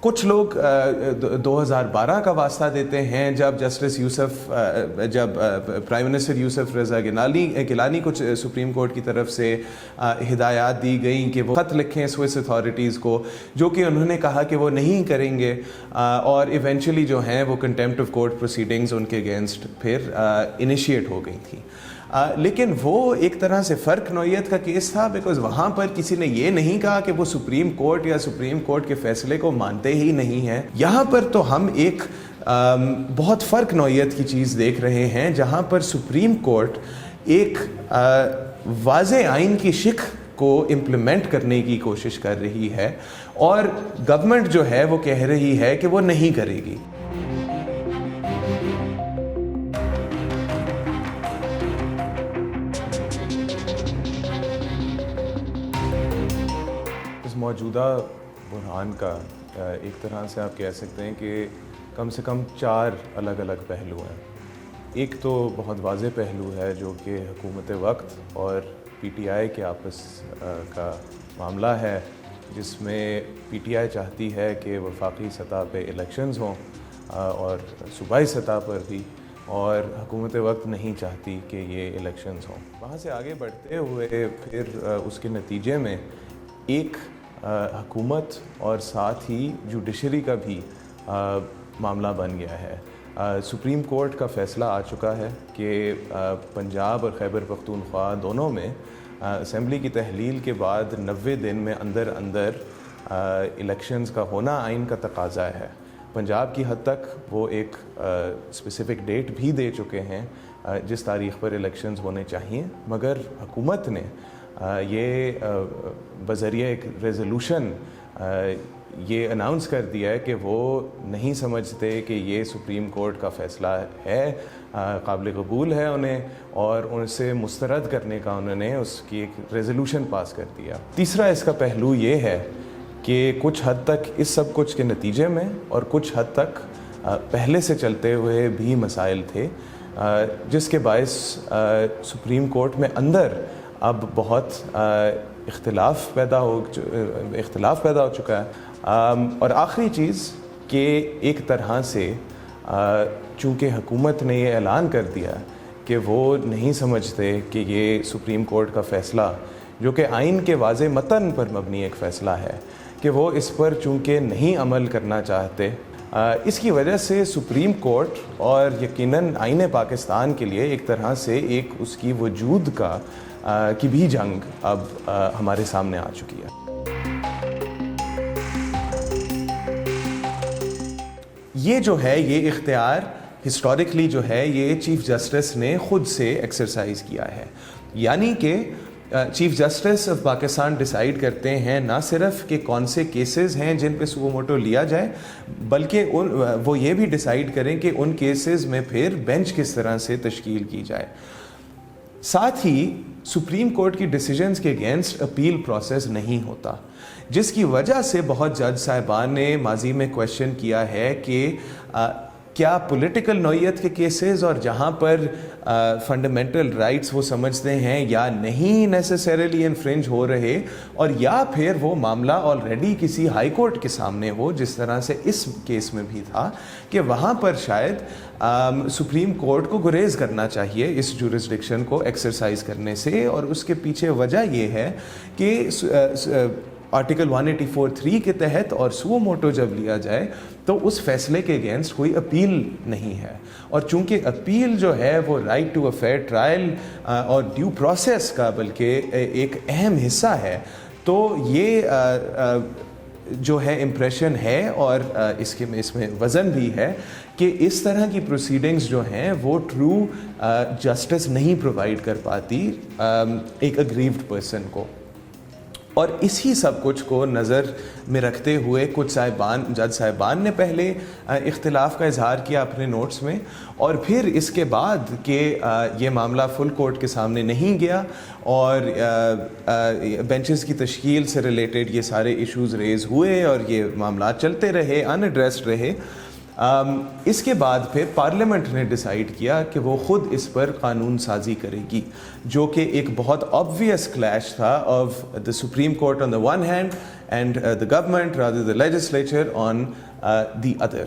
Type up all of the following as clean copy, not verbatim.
کچھ لوگ 2012 کا واسطہ دیتے ہیں جب جسٹس یوسف جب پرائم منسٹر یوسف رضا گیلانی کچھ سپریم کورٹ کی طرف سے ہدایات دی گئیں کہ وہ خط لکھیں سوئس اتھارٹیز کو، جو کہ انہوں نے کہا کہ وہ نہیں کریں گے، اور ایونچولی جو ہیں وہ کنٹیمپٹ آف کورٹ پروسیڈنگز ان کے اگینسٹ پھر انیشیٹ ہو گئی تھیں۔ لیکن وہ ایک طرح سے فرق نوعیت کا کیس تھا، بیکاز وہاں پر کسی نے یہ نہیں کہا کہ وہ سپریم کورٹ یا سپریم کورٹ کے فیصلے کو مانتے ہی نہیں ہیں۔ یہاں پر تو ہم ایک بہت فرق نوعیت کی چیز دیکھ رہے ہیں، جہاں پر سپریم کورٹ ایک واضح آئین کی شق کو امپلیمنٹ کرنے کی کوشش کر رہی ہے، اور گورنمنٹ جو ہے وہ کہہ رہی ہے کہ وہ نہیں کرے گی۔ موجودہ بحران کا ایک طرح سے آپ کہہ سکتے ہیں کہ کم سے کم 4 الگ الگ پہلو ہیں۔ ایک تو بہت واضح پہلو ہے جو کہ حکومت وقت اور پی ٹی آئی کے آپس کا معاملہ ہے، جس میں پی ٹی آئی چاہتی ہے کہ وفاقی سطح پہ الیکشنز ہوں اور صوبائی سطح پر بھی، اور حکومت وقت نہیں چاہتی کہ یہ الیکشنز ہوں۔ وہاں سے آگے بڑھتے ہوئے پھر اس کے نتیجے میں ایک حکومت اور ساتھ ہی جوڈیشری کا بھی معاملہ بن گیا ہے۔ سپریم کورٹ کا فیصلہ آ چکا ہے کہ پنجاب اور خیبر پختونخوا دونوں میں اسمبلی کی تحلیل کے بعد 90 دن میں اندر الیکشنز کا ہونا آئین کا تقاضا ہے۔ پنجاب کی حد تک وہ ایک اسپیسیفک ڈیٹ بھی دے چکے ہیں جس تاریخ پر الیکشنز ہونے چاہیے، مگر حکومت نے یہ بذریعہ ایک ریزولوشن یہ اناؤنس کر دیا ہے کہ وہ نہیں سمجھتے کہ یہ سپریم کورٹ کا فیصلہ ہے، قابل قبول ہے انہیں، اور ان سے مسترد کرنے کا انہوں نے اس کی ایک ریزولوشن پاس کر دیا۔ تیسرا اس کا پہلو یہ ہے کہ کچھ حد تک اس سب کچھ کے نتیجے میں اور کچھ حد تک پہلے سے چلتے ہوئے بھی مسائل تھے، جس کے باعث سپریم کورٹ میں اندر اب بہت اختلاف پیدا ہو چکا ہے۔ اور آخری چیز کہ ایک طرح سے چونکہ حکومت نے یہ اعلان کر دیا کہ وہ نہیں سمجھتے کہ یہ سپریم کورٹ کا فیصلہ، جو کہ آئین کے واضح متن پر مبنی ایک فیصلہ ہے، کہ وہ اس پر چونکہ نہیں عمل کرنا چاہتے، اس کی وجہ سے سپریم کورٹ اور یقیناً آئین پاکستان کے لیے ایک طرح سے ایک اس کی وجود کی بھی جنگ اب ہمارے سامنے آ چکی ہے۔ یہ جو ہے یہ اختیار ہسٹوریکلی جو ہے یہ چیف جسٹس نے خود سے ایکسرسائز کیا ہے، یعنی کہ chief justice of Pakistan decide کرتے ہیں نہ صرف کہ کون سے کیسز ہیں جن پہ سو موٹو لیا جائے، بلکہ وہ یہ بھی ڈیسائیڈ کریں کہ ان کیسز میں پھر بینچ کس طرح سے تشکیل کی جائے۔ ساتھ ہی سپریم کورٹ کی ڈیسیجنز کے اگینسٹ اپیل پروسیس نہیں ہوتا، جس کی وجہ سے بہت جج صاحبان نے ماضی میں کویشچن کیا ہے کہ کیا پولیٹیکل نوعیت کے کیسز اور جہاں پر فنڈامنٹل رائٹس وہ سمجھتے ہیں یا نہیں نیسیسریلی انفرنج ہو رہے، اور یا پھر وہ معاملہ آلریڈی کسی ہائی کورٹ کے سامنے ہو، جس طرح سے اس کیس میں بھی تھا، کہ وہاں پر شاید سپریم کورٹ کو گریز کرنا چاہیے اس جورسڈکشن کو ایکسرسائز کرنے سے۔ اور اس کے پیچھے وجہ یہ ہے کہ آرٹیکل 184(3) کے تحت اور سو موٹو جب لیا جائے تو اس فیصلے کے اگینسٹ کوئی اپیل نہیں ہے، اور چونکہ اپیل جو ہے وہ right to a fair trial اور ڈیو پروسیس کا بلکہ ایک اہم حصہ ہے، تو یہ جو ہے امپریشن ہے، اور اس میں وزن بھی ہے کہ اس طرح کی پروسیڈنگز جو ہیں وہ ٹرو جسٹس نہیں پرووائڈ کر پاتی ایک اگریوڈ پرسن کو۔ اور اسی سب کچھ کو نظر میں رکھتے ہوئے کچھ جج صاحبان نے پہلے اختلاف کا اظہار کیا اپنے نوٹس میں، اور پھر اس کے بعد کہ یہ معاملہ فل کورٹ کے سامنے نہیں گیا اور بینچز کی تشکیل سے ریلیٹڈ یہ سارے ایشوز ریز ہوئے اور یہ معاملات چلتے رہے، ان ایڈریسڈ رہے، اس کے بعد پھر پارلیمنٹ نے ڈیسائیڈ کیا کہ وہ خود اس پر قانون سازی کرے گی، جو کہ ایک بہت آبویس کلیش تھا of the supreme court on the one hand and the government, rather the legislature, on the other.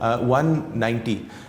190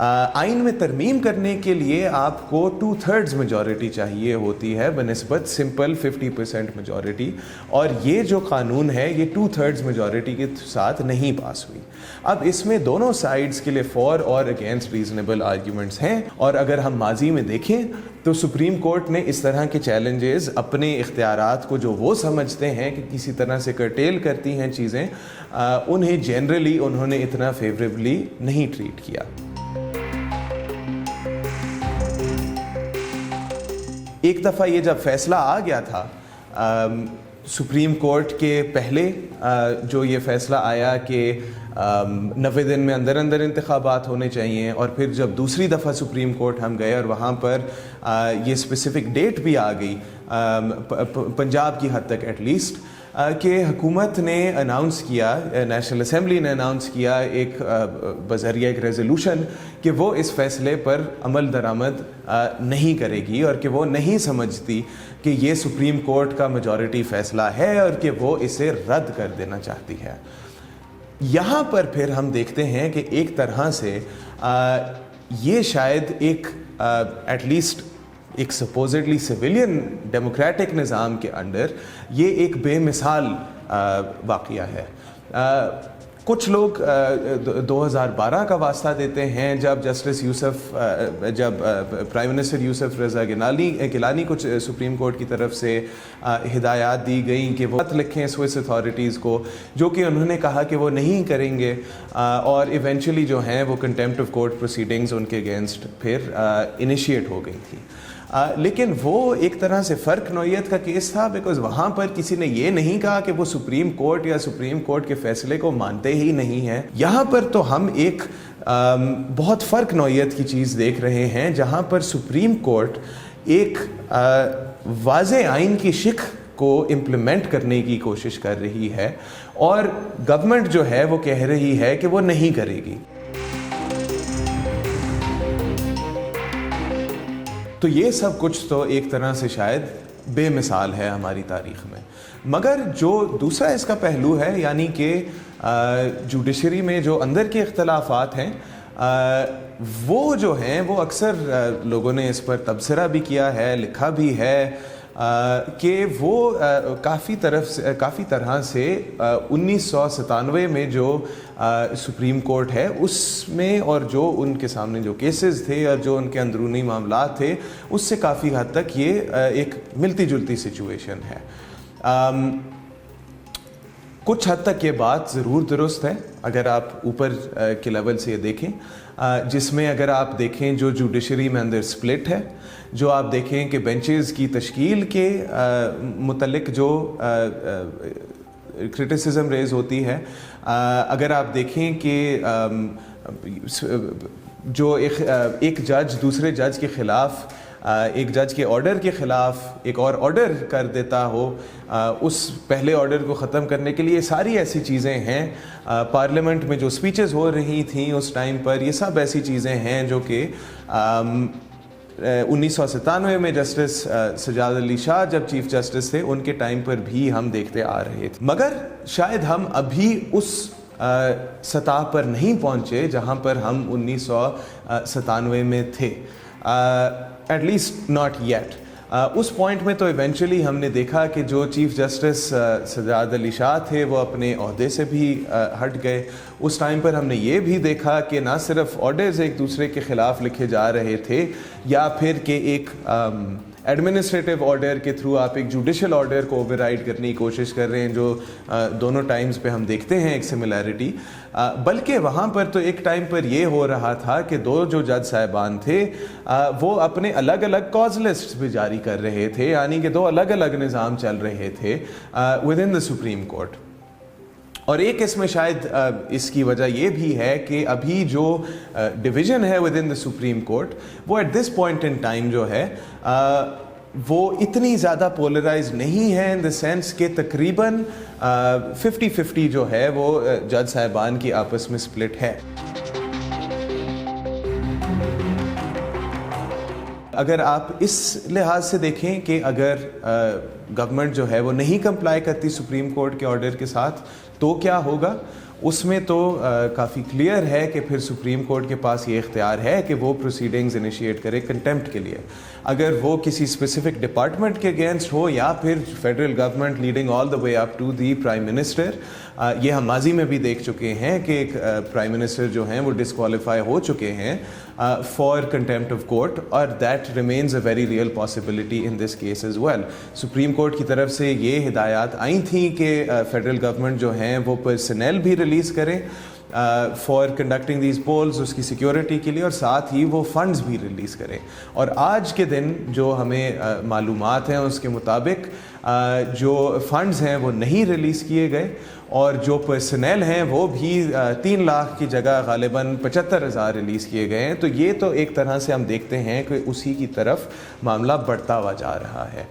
آئین میں ترمیم کرنے کے لیے آپ کو 2/3 میجورٹی چاہیے ہوتی ہے بنسبت سمپل 50% میجورٹی، اور یہ جو قانون ہے یہ 2/3 میجورٹی کے ساتھ نہیں پاس ہوئی۔ اب اس میں دونوں سائڈز کے لیے فور اور اگینسٹ ریزنیبل آرگیومنٹس ہیں، اور اگر ہم ماضی میں دیکھیں تو سپریم کورٹ نے اس طرح کے چیلنجز اپنے اختیارات کو جو وہ سمجھتے ہیں کہ کسی طرح سے کرٹیل کرتی ہیں چیزیں، انہیں جنرلی انہوں نے اتنا فیوریبلی نہیں ٹریٹ کیا۔ ایک دفعہ یہ جب فیصلہ آ گیا تھا سپریم کورٹ کے پہلے جو یہ فیصلہ آیا کہ 90 دن میں اندر انتخابات ہونے چاہیے، اور پھر جب دوسری دفعہ سپریم کورٹ ہم گئے اور وہاں پر یہ اسپیسیفک ڈیٹ بھی آ گئی پنجاب کی حد تک ایٹ لیسٹ، کہ حکومت نے اناؤنس کیا، نیشنل اسمبلی نے اناؤنس کیا ایک بذریعہ ایک ریزولوشن کہ وہ اس فیصلے پر عمل درآمد نہیں کرے گی، اور کہ وہ نہیں سمجھتی کہ یہ سپریم کورٹ کا میجورٹی فیصلہ ہے اور کہ وہ اسے رد کر دینا چاہتی ہے۔ یہاں پر پھر ہم دیکھتے ہیں کہ ایک طرح سے یہ شاید ایک ایٹ لیسٹ ایک سپوزڈلی سویلین ڈیموکریٹک نظام کے انڈر یہ ایک بے مثال واقعہ ہے۔ کچھ لوگ 2012 کا واسطہ دیتے ہیں جب جب پرائم منسٹر یوسف رضا گیلانی کو سپریم کورٹ کی طرف سے ہدایات دی گئیں کہ وہ خط لکھیں سوئس اتھارٹیز کو، جو کہ انہوں نے کہا کہ وہ نہیں کریں گے، اور ایونچولی جو ہیں وہ کنٹیمپٹ آف کورٹ پروسیڈنگز ان کے اگینسٹ پھر انیشیٹ ہو گئی تھیں۔ لیکن وہ ایک طرح سے فرق نوعیت کا کیس تھا، بیکاز وہاں پر کسی نے یہ نہیں کہا کہ وہ سپریم کورٹ یا سپریم کورٹ کے فیصلے کو مانتے ہی نہیں ہیں۔ یہاں پر تو ہم ایک بہت فرق نوعیت کی چیز دیکھ رہے ہیں، جہاں پر سپریم کورٹ ایک واضح آئین کی شق کو امپلیمنٹ کرنے کی کوشش کر رہی ہے، اور گورنمنٹ جو ہے وہ کہہ رہی ہے کہ وہ نہیں کرے گی۔ تو یہ سب کچھ تو ایک طرح سے شاید بے مثال ہے ہماری تاریخ میں، مگر جو دوسرا اس کا پہلو ہے، یعنی کہ جوڈیشری میں جو اندر کے اختلافات ہیں، وہ جو ہیں وہ اکثر لوگوں نے اس پر تبصرہ بھی کیا ہے، لکھا بھی ہے کہ وہ کافی طرح سے 1997 میں جو سپریم کورٹ ہے اس میں، اور جو ان کے سامنے جو کیسز تھے اور جو ان کے اندرونی معاملات تھے، اس سے کافی حد تک یہ ایک ملتی جلتی سچویشن ہے۔ کچھ حد تک یہ بات ضرور درست ہے اگر آپ اوپر کے لیول سے یہ دیکھیں، جس میں اگر آپ دیکھیں جو جوڈیشری میں اندر سپلٹ ہے، جو آپ دیکھیں کہ بینچز کی تشکیل کے متعلق جو کرٹیسزم ریز ہوتی ہے، اگر آپ دیکھیں کہ جو ایک جج دوسرے جج کے خلاف، ایک جج کے آرڈر کے خلاف ایک اور آرڈر کر دیتا ہو اس پہلے آرڈر کو ختم کرنے کے لیے، ساری ایسی چیزیں ہیں۔ پارلیمنٹ میں جو سپیچز ہو رہی تھیں اس ٹائم پر، یہ سب ایسی چیزیں ہیں جو کہ 1997 میں جسٹس سجاد علی شاہ جب چیف جسٹس تھے ان کے ٹائم پر بھی ہم دیکھتے آ رہے تھے، مگر شاید ہم ابھی اس سطح پر نہیں پہنچے جہاں پر ہم 1997 میں تھے، ایٹ لیسٹ ناٹ یٹ۔ اس پوائنٹ میں تو ایونچولی ہم نے دیکھا کہ جو چیف جسٹس سجاد علی شاہ تھے وہ اپنے عہدے سے بھی ہٹ گئے۔ اس ٹائم پر ہم نے یہ بھی دیکھا کہ نہ صرف آرڈرز ایک دوسرے کے خلاف لکھے جا رہے تھے، یا پھر کہ ایک ایڈمنسٹریٹو آرڈر کے تھرو آپ ایک جوڈیشل آرڈر کو اوور رائڈ کرنے کی کوشش کر رہے ہیں، جو دونوں ٹائمز پہ ہم دیکھتے ہیں ایک سملیرٹی، بلکہ وہاں پر تو ایک ٹائم پر یہ ہو رہا تھا کہ دو جو جج صاحبان تھے وہ اپنے الگ الگ کاز لسٹس بھی جاری کر رہے تھے، یعنی کہ دو الگ الگ نظام چل رہے تھے with in the supreme court. اور ایک اس میں شاید اس کی وجہ یہ بھی ہے کہ ابھی جو ڈویژن ہے with in the supreme court, وہ at this point in time جو ہے وہ اتنی زیادہ پولرائز نہیں ہے، ان دا سینس کہ تقریباً 50-50 جو ہے وہ جج صاحبان کی آپس میں سپلٹ ہے۔ اگر آپ اس لحاظ سے دیکھیں کہ اگر گورنمنٹ جو ہے وہ نہیں کمپلائی کرتی سپریم کورٹ کے آرڈر کے ساتھ تو کیا ہوگا، اس میں تو کافی کلیئر ہے کہ پھر سپریم کورٹ کے پاس یہ اختیار ہے کہ وہ پروسیڈنگز انیشیٹ کرے کنٹیمپٹ کے لیے. اگر وہ کسی اسپیسیفک ڈپارٹمنٹ کے اگینسٹ ہو یا پھر federal government leading all the way up to the prime minister. یہ ہم ماضی میں بھی دیکھ چکے ہیں کہ ایک پرائم منسٹر جو ہیں وہ ڈسکوالیفائی ہو چکے ہیں فار کنٹیمپٹ آف کورٹ, اور that remains a very real possibility in this case as well. Supreme court کی طرف سے یہ ہدایات آئی تھیں کہ فیڈرل گورنمنٹ جو ہیں وہ پرسنل بھی ریلیز کریں فار کنڈکٹنگ دیز پولز, اس کی سیکیورٹی کے لیے, اور ساتھ ہی وہ فنڈز بھی ریلیز کریں. اور آج کے دن جو ہمیں معلومات ہیں اس کے مطابق جو فنڈز ہیں وہ نہیں ریلیز کیے گئے, اور جو پرسنل ہیں وہ بھی 3 لاکھ کی جگہ غالباً 75,000 ریلیز کیے گئے ہیں. تو یہ تو ایک طرح سے ہم دیکھتے ہیں کہ اسی کی طرف معاملہ بڑھتا ہوا جا رہا ہے.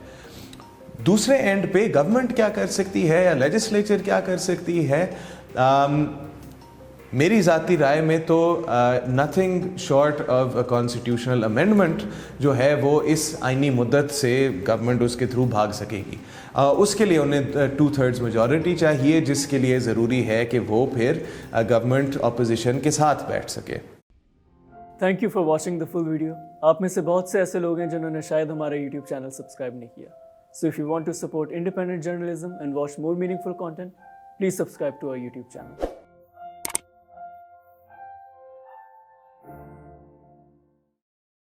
دوسرے اینڈ پہ گورنمنٹ کیا کر سکتی ہے یا لیجسلیچر کیا کر سکتی ہے؟ میری ذاتی رائے میں تو nothing short of a constitutional amendment جو ہے وہ اس آئینی مدت سے گورنمنٹ اس کے تھرو بھاگ سکے گی. اس کے لیے انہیں 2/3 میجورٹی چاہیے, جس کے لیے ضروری ہے کہ وہ پھر گورنمنٹ اپوزیشن کے ساتھ بیٹھ سکے. Thank you for watching the full video. آپ میں سے بہت سے ایسے لوگ ہیں جنہوں نے شاید ہمارا یوٹیوب چینل سبسکرائب نہیں کیا. So if you want to support independent journalism and watch more meaningful content, please subscribe to our YouTube channel.